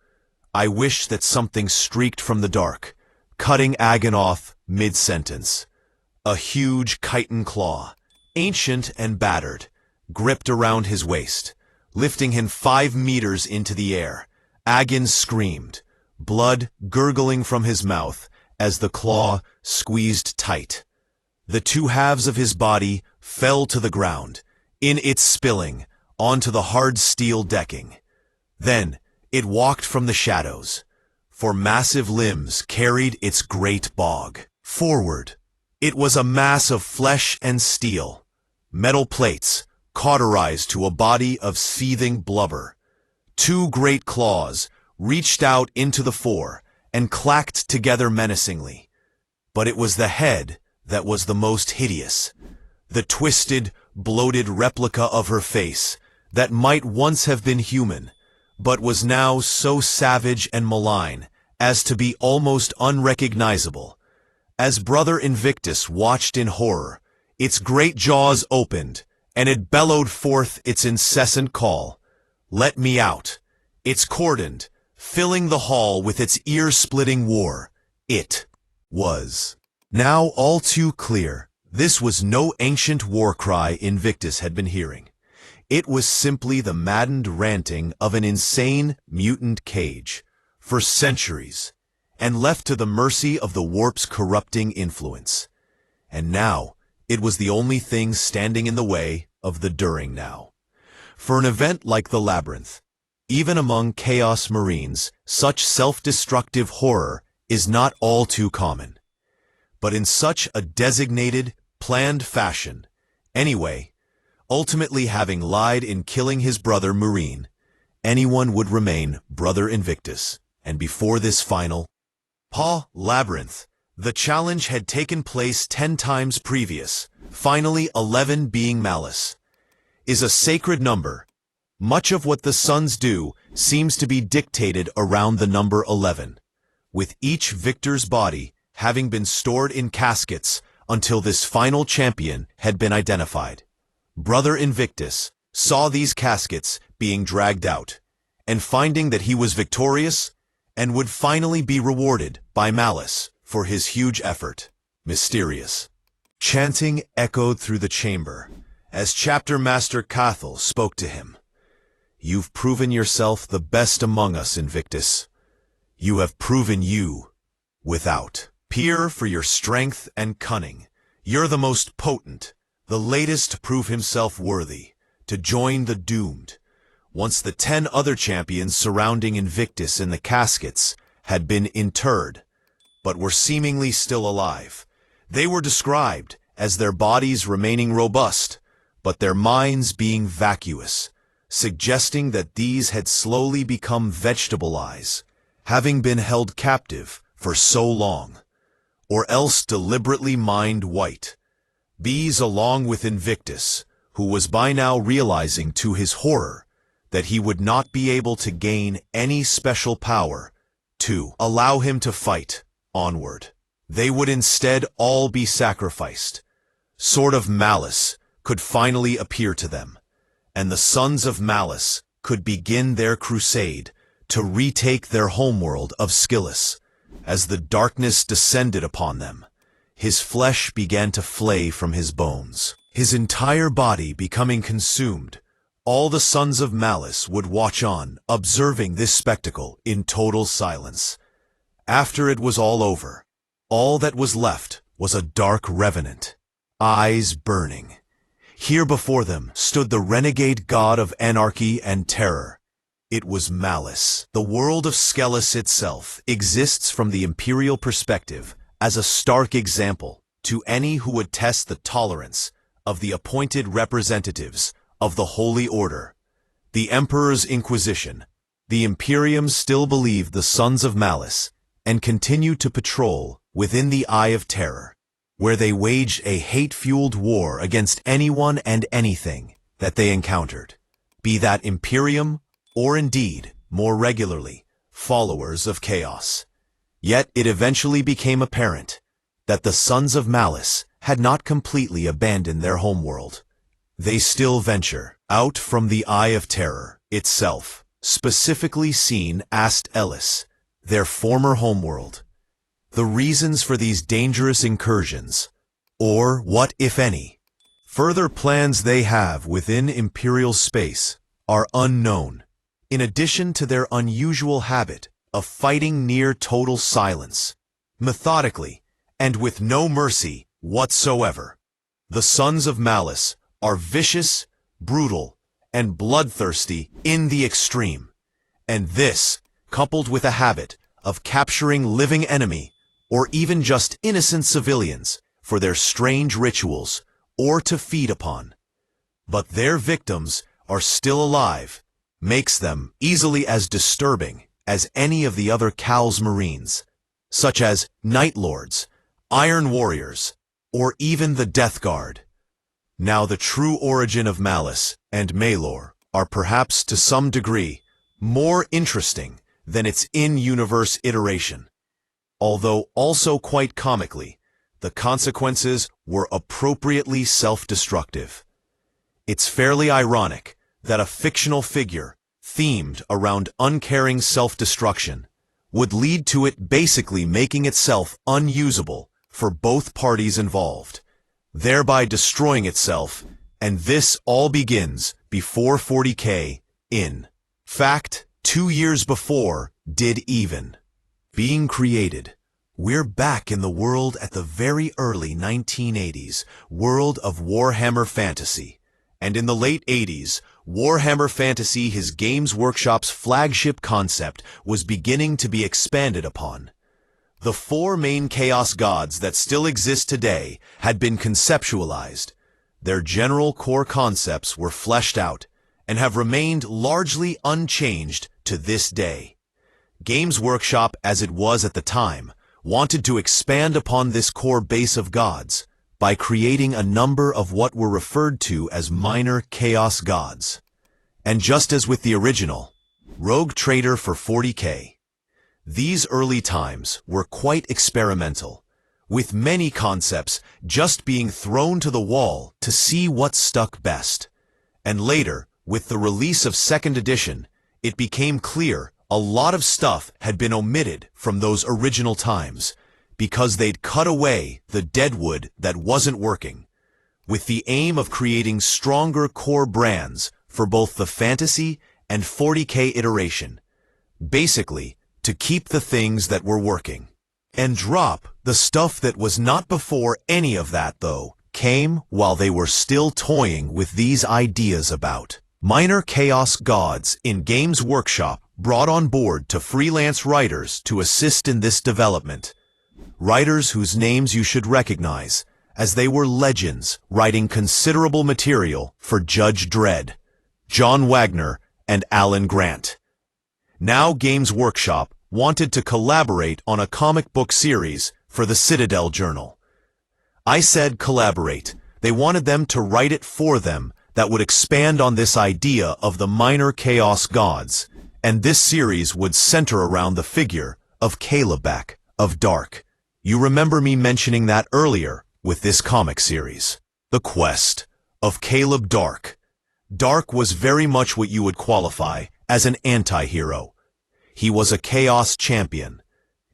I wish that something streaked from the dark, cutting Aegon off mid-sentence. A huge chitin claw, ancient and battered, gripped around his waist, lifting him 5 meters into the air. Aegon screamed, blood gurgling from his mouth as the claw squeezed tight. The two halves of his body fell to the ground, in its spilling onto the hard steel decking. Then it walked from the shadows, for massive limbs carried its great bog forward. It was a mass of flesh and steel, metal plates cauterized to a body of seething blubber. 2 great claws reached out into the fore and clacked together menacingly. But it was the head that was the most hideous, the twisted, bloated replica of her face that might once have been human, but was now so savage and malign as to be almost unrecognizable. As Brother Invictus watched in horror, its great jaws opened, and it bellowed forth its incessant call, "Let me out!" It's cordoned, filling the hall with its ear-splitting war. It was now all too clear. This was no ancient war cry Invictus had been hearing. It was simply the maddened ranting of an insane mutant cage, for centuries, and left to the mercy of the warp's corrupting influence. And now, it was the only thing standing in the way of the during now. For an event like the Labyrinth, even among Chaos Marines, such self-destructive horror is not all too common. But in such a designated, planned fashion, anyway, ultimately having lied in killing his brother Marine, anyone would remain Brother Invictus, and before this final Labyrinth, The challenge had taken place 10 times previous, finally 11 being Malice. Is a sacred number. Much of what the Sons do seems to be dictated around the number 11, with each victor's body having been stored in caskets until this final champion had been identified. Brother Invictus saw these caskets being dragged out, and finding that he was victorious and would finally be rewarded by Malice for his huge effort. Mysterious chanting echoed through the chamber as Chapter Master Cathal spoke to him. You've proven yourself the best among us, Invictus. You have proven you without peer for your strength and cunning. You're the most potent, the latest to prove himself worthy to join the doomed. Once the 10 other champions surrounding Invictus in the caskets had been interred, but were seemingly still alive. They were described as their bodies remaining robust, but their minds being vacuous, suggesting that these had slowly become vegetabilized, having been held captive for so long, or else deliberately mined white. These, along with Invictus, who was by now realizing to his horror that he would not be able to gain any special power to allow him to fight onward. They would instead all be sacrificed. Sort of Malice could finally appear to them, and the Sons of Malice could begin their crusade to retake their homeworld of Skillis. As the darkness descended upon them, his flesh began to flay from his bones, his entire body becoming consumed. All the Sons of Malice would watch on, observing this spectacle in total silence. After it was all over, all that was left was a dark revenant, eyes burning. Here before them stood the renegade god of anarchy and terror. It was Malice. The world of Skillis itself exists from the Imperial perspective as a stark example to any who would test the tolerance of the appointed representatives of the Holy Order. The Emperor's Inquisition. The Imperium still believed the Sons of Malice and continued to patrol within the Eye of Terror, where they waged a hate-fueled war against anyone and anything that they encountered, be that Imperium or indeed, more regularly, followers of Chaos. Yet it eventually became apparent that the Sons of Malice had not completely abandoned their homeworld. They still venture out from the Eye of Terror itself, specifically seen Ast Ellis, their former homeworld. The reasons for these dangerous incursions, or what, if any, further plans they have within Imperial space, are unknown. In addition to their unusual habit of fighting near total silence, methodically, and with no mercy whatsoever, the Sons of Malice are vicious, brutal, and bloodthirsty in the extreme. And this, coupled with a habit of capturing living enemy, or even just innocent civilians, for their strange rituals, or to feed upon. But their victims are still alive, makes them easily as disturbing as any of the other Cal's Marines, such as Night Lords, Iron Warriors, or even the Death Guard. Now the true origin of Malice and Malal are perhaps to some degree more interesting than its in-universe iteration. Although also quite comically, the consequences were appropriately self-destructive. It's fairly ironic that a fictional figure themed around uncaring self-destruction would lead to it basically making itself unusable for both parties involved, thereby destroying itself, and this all begins before 40K in fact, 2 years before did even being created. We're back in the world at the very early 1980s, world of Warhammer Fantasy. And in the late 80s, Warhammer Fantasy, his Games Workshop's flagship concept, was beginning to be expanded upon. The 4 main Chaos gods that still exist today had been conceptualized. Their general core concepts were fleshed out and have remained largely unchanged to this day. Games Workshop, as it was at the time, wanted to expand upon this core base of gods by creating a number of what were referred to as minor chaos gods. And just as with the original, Rogue Trader for 40K, these early times were quite experimental, with many concepts just being thrown to the wall to see what stuck best. And later, with the release of 2nd edition, it became clear a lot of stuff had been omitted from those original times, because they'd cut away the deadwood that wasn't working, with the aim of creating stronger core brands for both the fantasy and 40K iteration, basically to keep the things that were working. And drop the stuff that was not before any of that, though, came while they were still toying with these ideas about minor chaos gods in Games Workshop, brought on board to freelance writers to assist in this development. Writers whose names you should recognize, as they were legends writing considerable material for Judge Dredd, John Wagner, and Alan Grant. Now Games Workshop wanted to collaborate on a comic book series for the Citadel Journal. I said collaborate. They wanted them to write it for them that would expand on this idea of the minor chaos gods, and this series would center around the figure of Caleb of Dark. You remember me mentioning that earlier with this comic series. The quest of Caleb Dark. Dark was very much what you would qualify as an anti-hero. He was a chaos champion.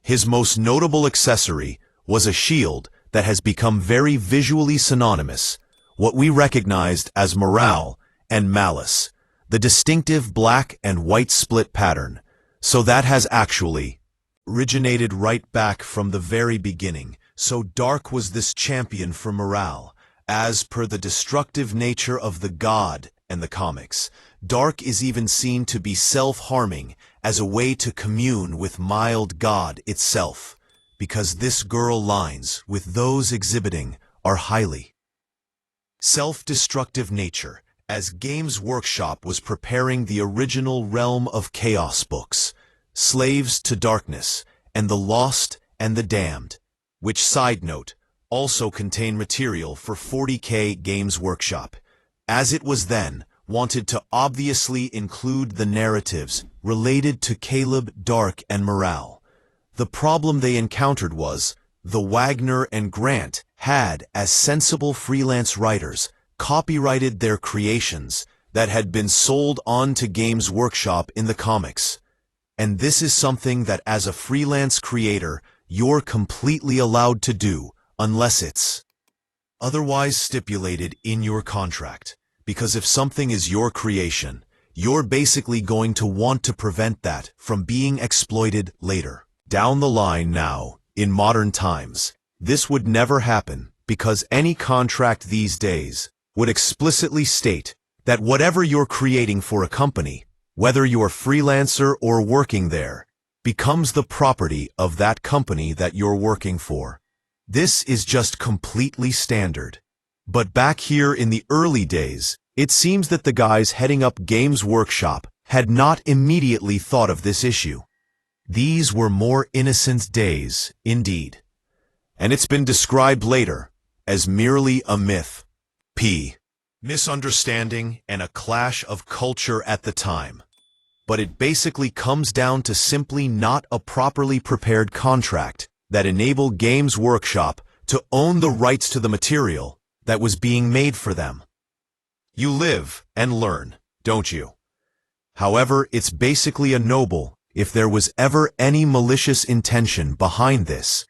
His most notable accessory was a shield that has become very visually synonymous, what we recognized as Malal and Malice, the distinctive black and white split pattern. So that has actually originated right back from the very beginning. So Dark was this champion for morale, as per the destructive nature of the god and the comics. Dark is even seen to be self-harming as a way to commune with mild God itself, because this girl lines with those exhibiting are highly self-destructive nature, as Games Workshop was preparing the original Realm of Chaos books, Slaves to Darkness, and The Lost and the Damned, which, side note, also contain material for 40K Games Workshop, as it was then wanted to obviously include the narratives related to Caleb, Dark, and Malal. The problem they encountered was, the Wagner and Grant had, as sensible freelance writers, copyrighted their creations that had been sold on to Games Workshop in the comics. And this is something that as a freelance creator, you're completely allowed to do, unless it's otherwise stipulated in your contract. Because if something is your creation, you're basically going to want to prevent that from being exploited later. Down the line now, in modern times, this would never happen, because any contract these days would explicitly state that whatever you're creating for a company, whether you're freelancer or working there, becomes the property of that company that you're working for. This is just completely standard. But back here in the early days, it seems that the guys heading up Games Workshop had not immediately thought of this issue. These were more innocent days, indeed. And it's been described later as merely a myth. Misunderstanding and a clash of culture at the time. But it basically comes down to simply not a properly prepared contract that enabled Games Workshop to own the rights to the material that was being made for them. You live and learn, don't you? However, it's basically a noble if there was ever any malicious intention behind this.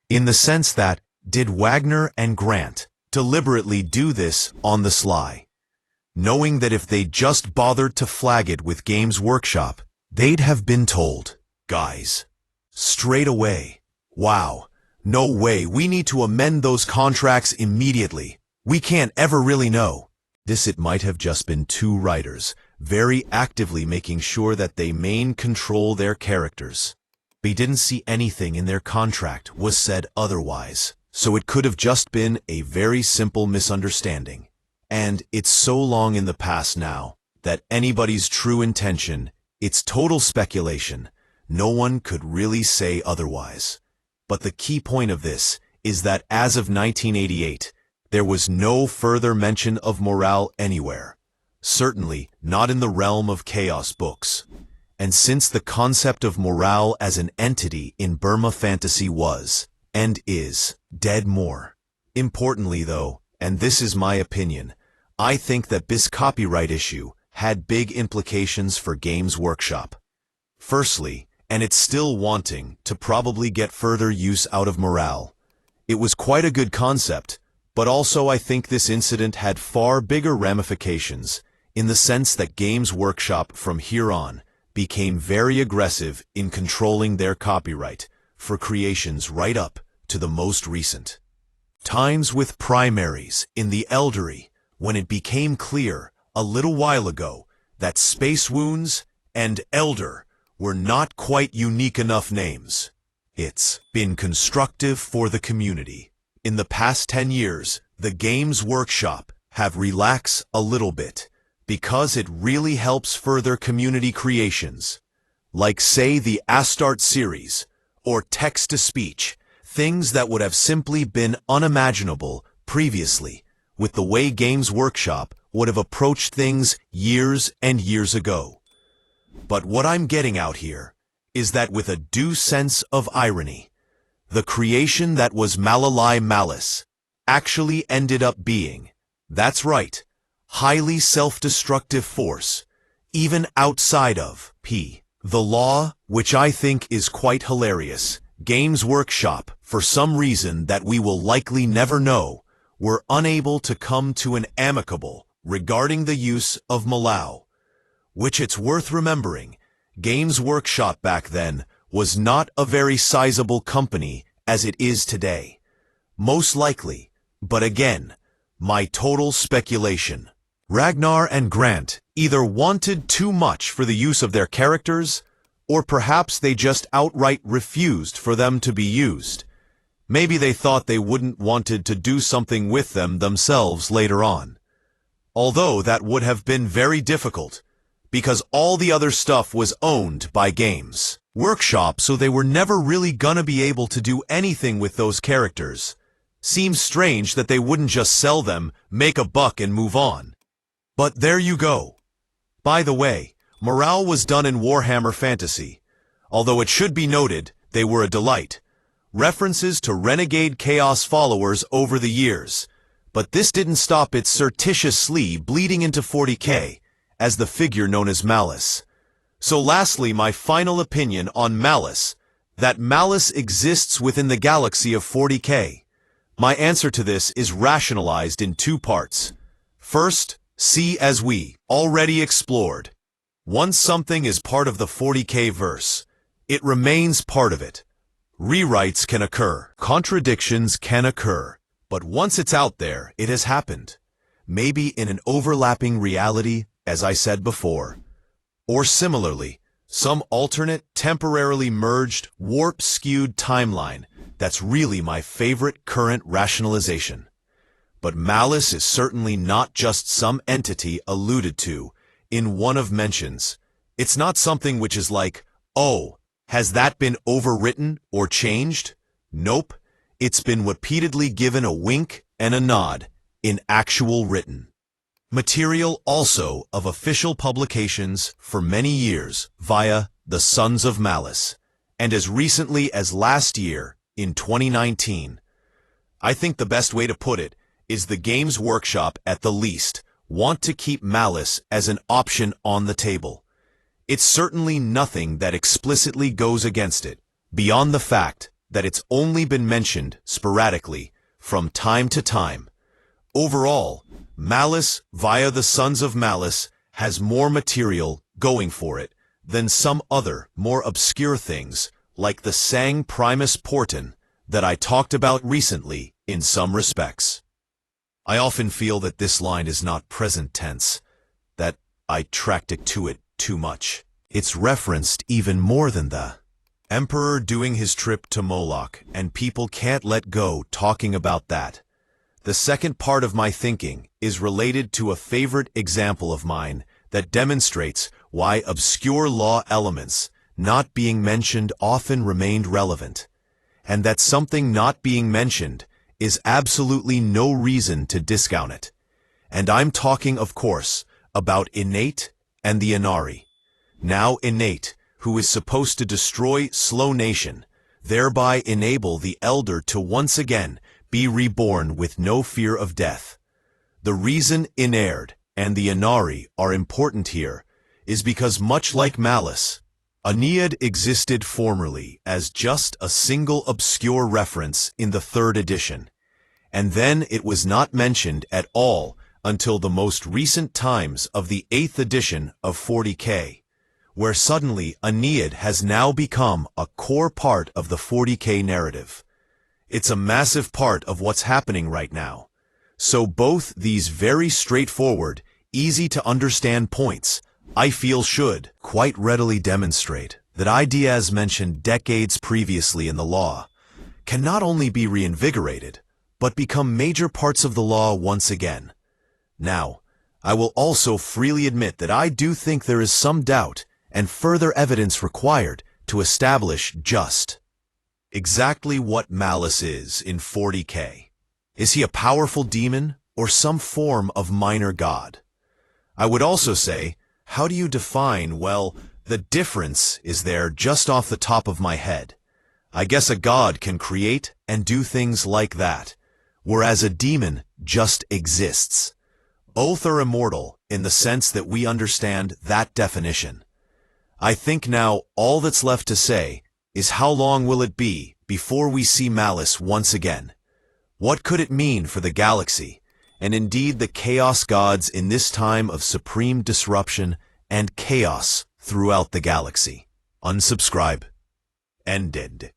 In the sense that, did Wagner and Grant deliberately do this on the sly, knowing that if they just bothered to flag it with Games Workshop, they'd have been told, guys, straight away, wow, no way, we need to amend those contracts immediately. We can't ever really know. It might have just been two writers, very actively making sure that they control their characters. They didn't see anything in their contract was said otherwise, so it could have just been a very simple misunderstanding. And it's so long in the past now that anybody's true intention, it's total speculation. No one could really say otherwise. But the key point of this is that as of 1988, there was no further mention of Malal anywhere. Certainly not in the realm of Chaos books. And since the concept of Malal as an entity in Burma fantasy was, and is, dead more. Importantly though, and this is my opinion, I think that this copyright issue had big implications for Games Workshop. Firstly, and it's still wanting to probably get further use out of Malal. It was quite a good concept, but also I think this incident had far bigger ramifications in the sense that Games Workshop from here on became very aggressive in controlling their copyright for creations right up to the most recent times with primaries in the Eldery, when it became clear a little while ago that Space Wounds and Elder were not quite unique enough names. It's been constructive for the community. In the past 10 years, the Games Workshop have relaxed a little bit because it really helps further community creations, like say the Astarte series or text-to-speech, things that would have simply been unimaginable previously with the way Games Workshop would have approached things years and years ago. But what I'm getting out here is that with a due sense of irony, the creation that was Malal Malice actually ended up being, that's right, highly self-destructive force, even outside of the law, which I think is quite hilarious. Games Workshop, for some reason that we will likely never know, were unable to come to an amicable regarding the use of Malal, which it's worth remembering, Games Workshop back then was not a very sizable company as it is today. Most likely, but again, my total speculation. Ragnar and Grant either wanted too much for the use of their characters, or perhaps they just outright refused for them to be used. Maybe they thought they wouldn't wanted to do something with them themselves later on. Although that would have been very difficult, because all the other stuff was owned by Games Workshop, so they were never really gonna be able to do anything with those characters. Seems strange that they wouldn't just sell them, make a buck and move on. But there you go. By the way, Malal was done in Warhammer Fantasy, although it should be noted they were a delight. References to renegade chaos followers over the years, but this didn't stop it surreptitiously bleeding into 40K as the figure known as Malice. So lastly, my final opinion on Malice, that Malice exists within the galaxy of 40K. My answer to this is rationalized in two parts. First, see as we already explored. Once something is part of the 40K verse, it remains part of it. Rewrites can occur, contradictions can occur, but once it's out there, it has happened. Maybe in an overlapping reality, as I said before. Or similarly, some alternate, temporarily merged, warp-skewed timeline. That's really my favorite current rationalization. But Malice is certainly not just some entity alluded to in one of mentions. It's not something which is like, oh, has that been overwritten or changed? Nope. It's been repeatedly given a wink and a nod in actual written material, also of official publications for many years via the Sons of Malice, and as recently as last year in 2019. I think the best way to put it is the Games Workshop at the least want to keep Malice as an option on the table. It's certainly nothing that explicitly goes against it, beyond the fact that it's only been mentioned sporadically from time to time. Overall, Malice via the Sons of Malice has more material going for it than some other more obscure things like the Sang Primus Porten that I talked about recently in some respects. I often feel that this line is not present tense, that I tracked it to it too much. It's referenced even more than the Emperor doing his trip to Moloch, and people can't let go talking about that. The second part of my thinking is related to a favorite example of mine that demonstrates why obscure law elements not being mentioned often remained relevant. and that something not being mentioned is absolutely no reason to discount it. And I'm talking, of course, about Innate and the Inari. Now Innate, who is supposed to destroy Slow Nation, thereby enable the Elder to once again be reborn with no fear of death. The reason Innate and the Inari are important here is because, much like Malice, Aeneid existed formerly as just a single obscure reference in the 3rd edition, and then it was not mentioned at all until the most recent times of the 8th edition of 40K, where suddenly Aeneid has now become a core part of the 40K narrative. It's a massive part of what's happening right now. So both these very straightforward, easy to understand points, I feel should quite readily demonstrate that ideas mentioned decades previously in the law can not only be reinvigorated, but become major parts of the law once again. Now, I will also freely admit that I do think there is some doubt and further evidence required to establish just exactly what Malice is in 40K. Is he a powerful demon or some form of minor god? I would also say, how do you define, well, the difference is there just off the top of my head. I guess a god can create and do things like that, whereas a demon just exists. Both are immortal in the sense that we understand that definition. I think now all that's left to say is how long will it be before we see Malice once again? What could it mean for the galaxy, and indeed the Chaos Gods in this time of supreme disruption and chaos throughout the galaxy? Unsubscribe. Ended.